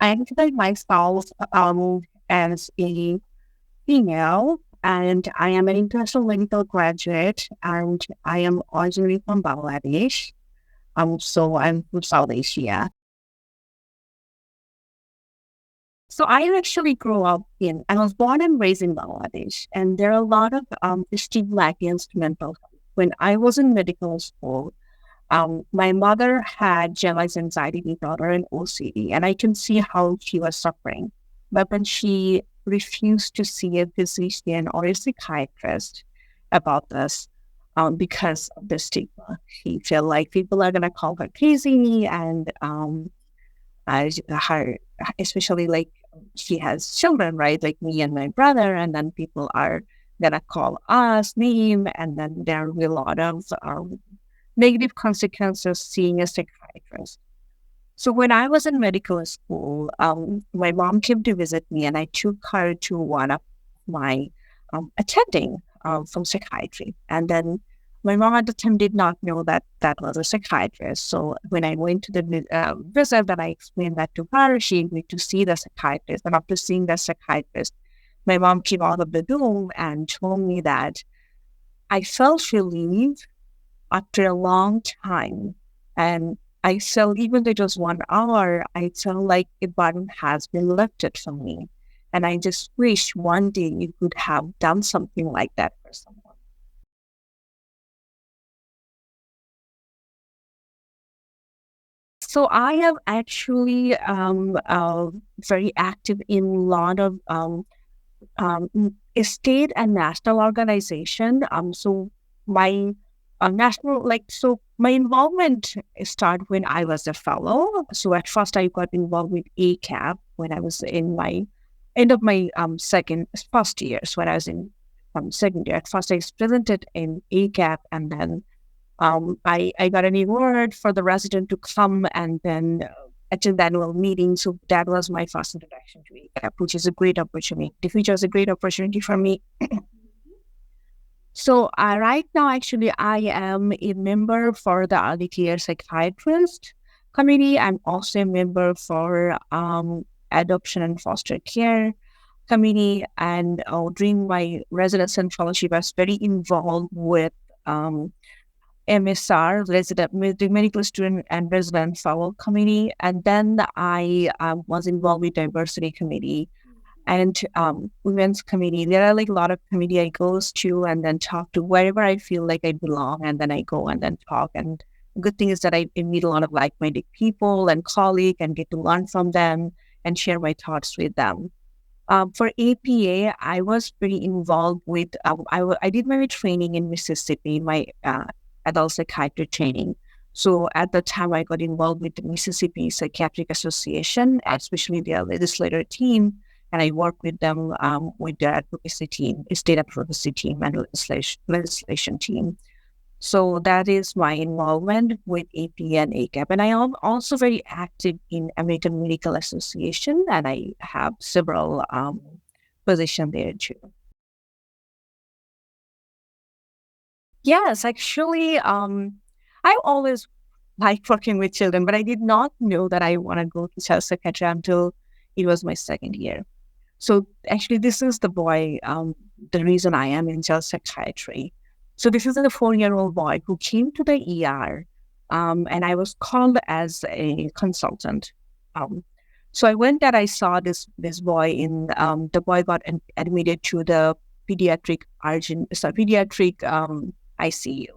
I identify myself as a female, and I am an international medical graduate, and I am originally from Bangladesh. So I'm from South Asia. So I actually I was born and raised in Bangladesh, and there are a lot of stigma against mental health. When I was in medical school, my mother had generalized anxiety disorder and OCD, and I can see how she was suffering. But when she refused to see a physician or a psychiatrist about this, because of the stigma, she felt like people are going to call her crazy, and her, especially like she has children, right? Like me and my brother, and then people are gonna call us name, and then there will be a lot of negative consequences seeing a psychiatrist. So when I was in medical school, my mom came to visit me, and I took her to one of my attending from psychiatry. And then my mom at the time did not know that that was a psychiatrist. So when I went to the visit, and I explained that to her, she agreed to see the psychiatrist. And after seeing the psychiatrist, my mom came out of the room and told me that I felt relieved after a long time. And I felt, even though it was 1 hour, I felt like a burden has been lifted from me. And I just wish one day you could have done something like that for someone. So I am actually very active in a lot of um, state and national organization. So my national, my involvement started when I was a fellow. So at first I got involved with ACAP when I was in my end of my first year. So when I was in second year, at first I was presented in ACAP, and then I got an award for the resident to come and then attend the annual meeting. So that was my first introduction to ACAP, which is a great opportunity. The future is a great opportunity for me. So right now, actually, I am a member for the Early Care Psychiatrist Committee. I'm also a member for Adoption and Foster Care Committee. And during my residency and fellowship, I was very involved with MSR, resident medical student and resident fellow committee, and then I was involved with diversity committee and women's committee. There are like a lot of committee I goes to and then talk to wherever I feel like I belong, and then I go and then talk. And the good thing is that I meet a lot of like-minded people and colleagues and get to learn from them and share my thoughts with them. For APA, I was pretty involved with, I did my training in Mississippi, my adult psychiatry training. So at the time, I got involved with the Mississippi Psychiatric Association, especially their legislator team, and I worked with them with their advocacy team, state advocacy team, and legislation team. So that is my involvement with AP and ACAP. And I am also very active in American Medical Association, and I have several positions there too. Yes, actually, I always liked working with children, but I did not know that I want to go to child psychiatry until it was my second year. So actually, this is the reason I am in child psychiatry. So this is a 4-year-old boy who came to the ER, and I was called as a consultant. Um, so I went and I saw this boy the boy got admitted to the pediatric ICU.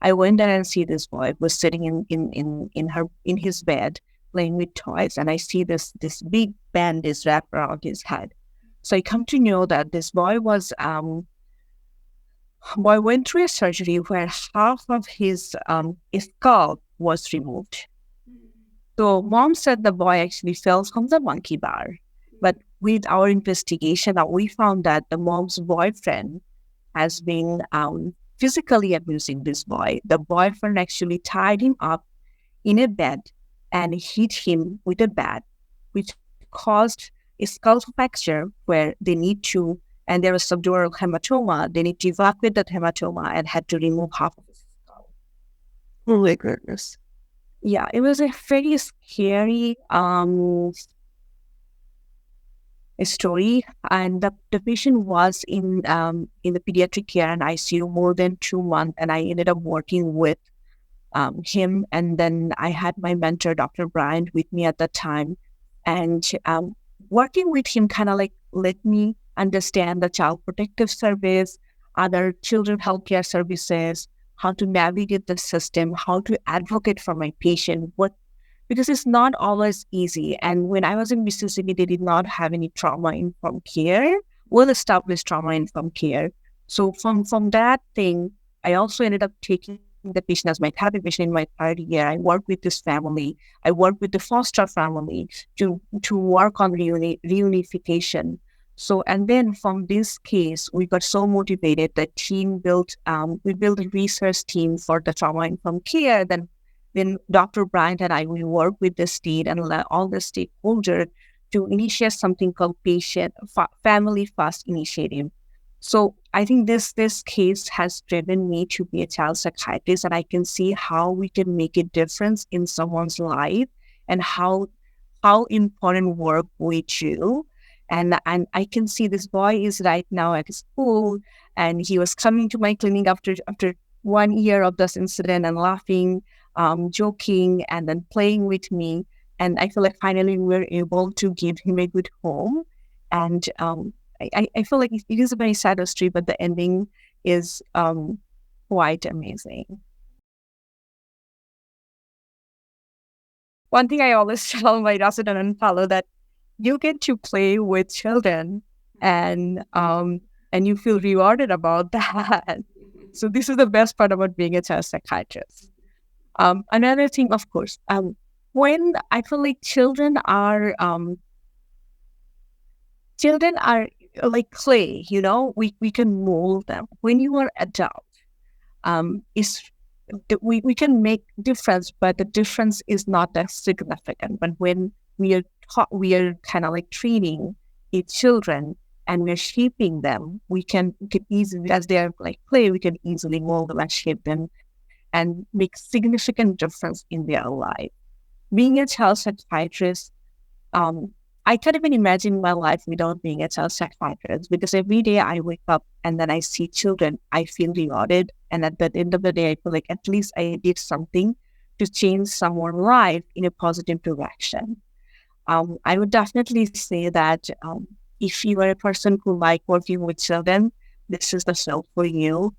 I went there and see this boy was sitting in his bed playing with toys, and I see this big bandage wrapped around his head. So I come to know that this boy went through a surgery where half of his skull was removed. So mom said the boy actually fell from the monkey bar. But with our investigation, we found that the mom's boyfriend has been physically abusing this boy. The boyfriend actually tied him up in a bed and hit him with a bat, which caused a skull fracture where they need to, and there was subdural hematoma. They need to evacuate that hematoma and had to remove half of his skull. Oh my goodness. Yeah, it was a very scary story. And the patient was in the pediatric care and ICU more than 2 months, and I ended up working with him. And then I had my mentor, Dr. Bryant, with me at the time. And working with him kind of like let me understand the Child Protective Service, other children healthcare services, how to navigate the system, how to advocate for my patient, because it's not always easy. And when I was in Mississippi, they did not have any trauma-informed care, well-established trauma-informed care. So from that thing, I also ended up taking the patient as my therapy patient in my third year. I worked with this family. I worked with the foster family to work on reunification. So, and then from this case, we got so motivated. The team we built a research team for the trauma-informed care. Then Dr. Bryant and I, we work with the state and all the stakeholders to initiate something called Family First Initiative. So I think this case has driven me to be a child psychiatrist, and I can see how we can make a difference in someone's life and how important work we do. And I can see this boy is right now at school, and he was coming to my clinic after 1 year of this incident and laughing, joking, and then playing with me. And I feel like finally we're able to give him a good home. And I feel like it is a very sad story, but the ending is quite amazing. One thing I always tell my resident and fellow that you get to play with children, and you feel rewarded about that. So this is the best part about being a child psychiatrist. Another thing, of course, when I feel like children are like clay, we can mold them. When you are adult, we can make difference, but the difference is not that significant. But when we are kind of like treating children and we're shaping them, we can easily, as they are like clay, we can easily mold them and shape them and make significant difference in their life. Being a child psychiatrist, I can't even imagine my life without being a child psychiatrist, because every day I wake up and then I see children, I feel rewarded. And at the end of the day, I feel like at least I did something to change someone's life in a positive direction. I would definitely say that if you are a person who like working with children, this is the show for you,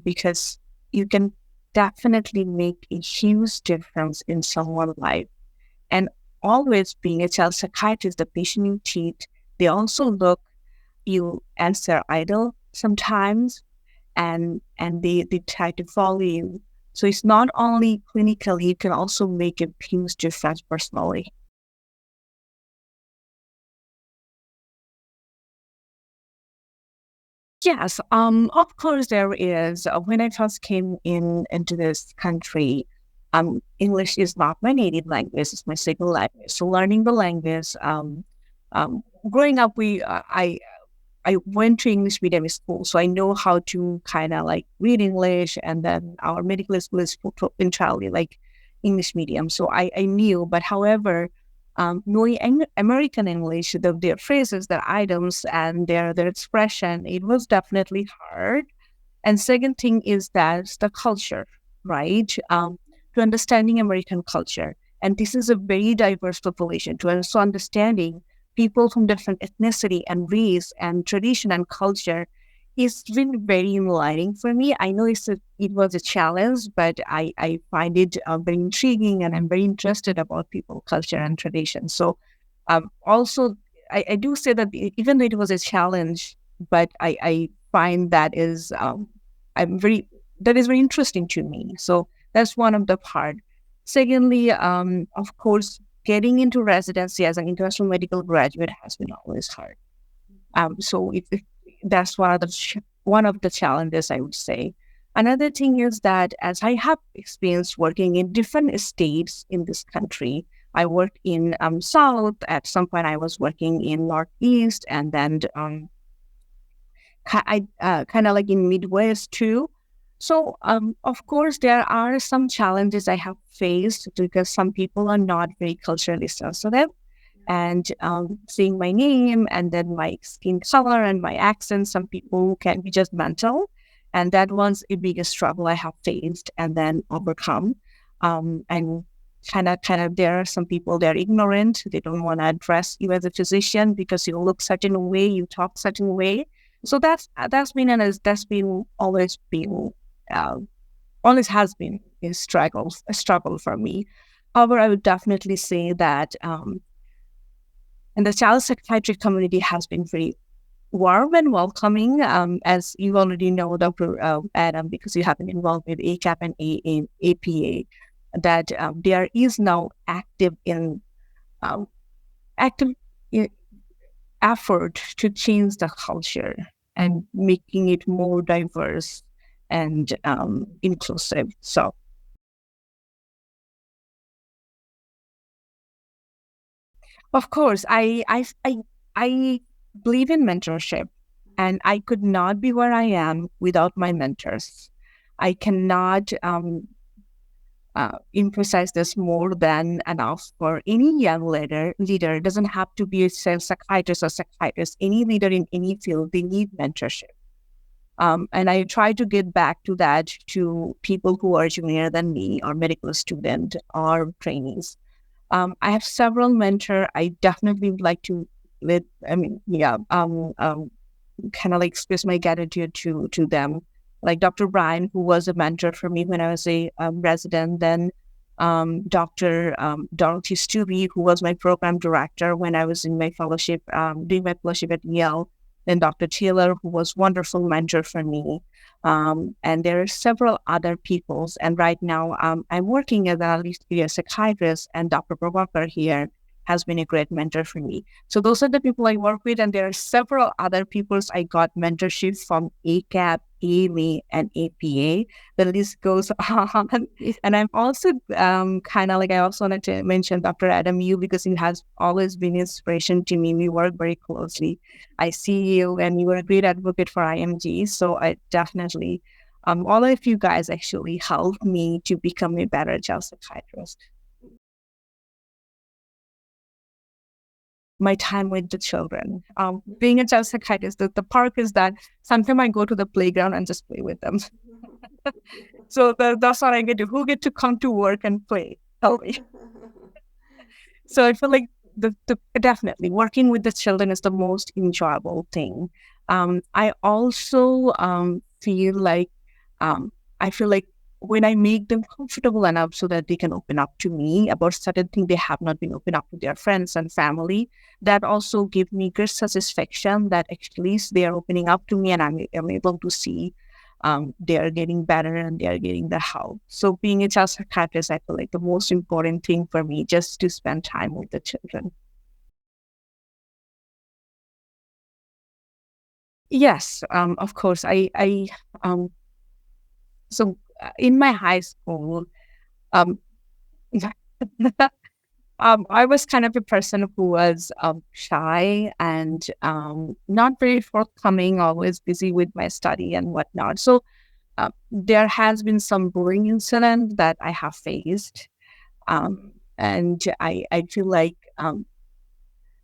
because you can definitely make a huge difference in someone's life. And always being a child psychiatrist, the patient you treat, they also look you as their idol sometimes, and they try to follow you. So it's not only clinically, you can also make a huge difference personally. Yes, of course there is. When I first came into this country, English is not my native language; it's my second language. So learning the language, growing up, I went to English medium school, so I know how to kind of like read English, and then our medical school is entirely like English medium. So I knew, but however, knowing American English, their phrases, their items, and their expression, it was definitely hard. And second thing is that the culture, right? To understanding American culture. And this is a very diverse population. To also understanding people from different ethnicity and race and tradition and culture is been very enlightening for me. I know it was a challenge, but I find it very intriguing, and I'm very interested about people, culture, and tradition. So also, I do say that even though it was a challenge, but I find that is very interesting to me. So that's one of the part. Secondly, of course, getting into residency as an international medical graduate has been always hard. So that's one of the challenges, I would say. Another thing is that as I have experience working in different states in this country, I worked in South. At some point, I was working in Northeast, and then I kind of like in Midwest too. So, of course, there are some challenges I have faced because some people are not very culturally sensitive. And seeing my name and then my skin color and my accent, some people can be just mental. And that was a biggest struggle I have faced and then overcome. And kind of, there are some people, they're ignorant. They don't want to address you as a physician because you look certain way, you talk certain way. So that's been uh, always has been a struggle for me. However, I would definitely say that and the child psychiatry community has been very warm and welcoming, as you already know, Dr. Adam, because you have been involved with ACAP and APA, that there is now um, active i- effort to change the culture and making it more diverse and inclusive. So, of course, I believe in mentorship, and I could not be where I am without my mentors. I cannot emphasize this more than enough for any young leader. Leader doesn't have to be a psychiatrist or psychiatrist. Any leader in any field, they need mentorship. And I try to get back to that to people who are junior than me, or medical student, or trainees. I have several mentor. I definitely would like to let. I mean, yeah. Kind of like express my gratitude to them, like Dr. Brian, who was a mentor for me when I was a resident. Then Dr. Dorothy Stubbe, who was my program director when I was in my fellowship, doing my fellowship at Yale. Then Dr. Taylor, who was wonderful mentor for me. And there are several other peoples. And right now, I'm working as a lead psychiatrist, and Dr. Prabhakar here has been a great mentor for me. So those are the people I work with, and there are several other peoples I got mentorship from ACAP, AME, and APA. The list goes on. And I'm also kind of like, I also wanted to mention Dr. Adam Yu, because he has always been inspiration to me. We work very closely. I see you, and you were a great advocate for IMG. So I definitely, all of you guys actually helped me to become a better child psychiatrist. My time with the children. Being a child psychiatrist, the park is that sometimes I go to the playground and just play with them. So that's what I get to. Who get to come to work and play? Tell me. So I feel like the definitely working with the children is the most enjoyable thing. I also feel like um, I feel like when I make them comfortable enough so that they can open up to me about certain things they have not been open up to their friends and family, that also gives me great satisfaction that at least they are opening up to me, and I'm able to see they are getting better and they are getting the help. So being a child psychiatrist, I feel like the most important thing for me just to spend time with the children. Yes, of course. Um, in my high school, um, I was kind of a person who was shy and not very forthcoming, always busy with my study and whatnot. So there has been some bullying incident that I have faced. And I feel like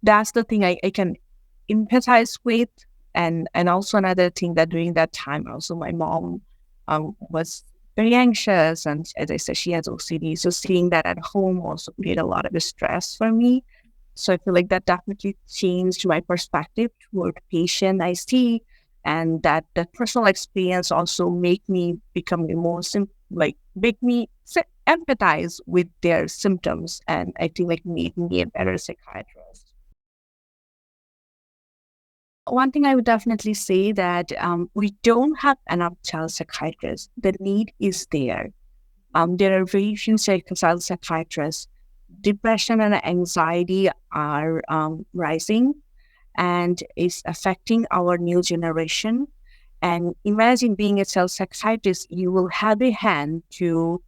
that's the thing I can empathize with. And also another thing that during that time, also my mom was very anxious. And as I said, she has OCD. So seeing that at home also created a lot of stress for me. So I feel like that definitely changed my perspective toward the patient I see. And that personal experience also make me become a more make me empathize with their symptoms, and I think like made me a better psychiatrist. One thing I would definitely say that we don't have enough child psychiatrists. The need is there. There are very few child psychiatrists. Depression and anxiety are rising, and is affecting our new generation. And imagine being a child psychiatrist, you will have a hand to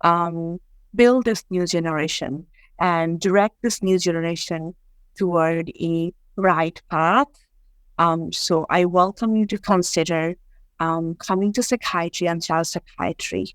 um, build this new generation and direct this new generation toward a right path. So I welcome you to consider coming to psychiatry and child psychiatry.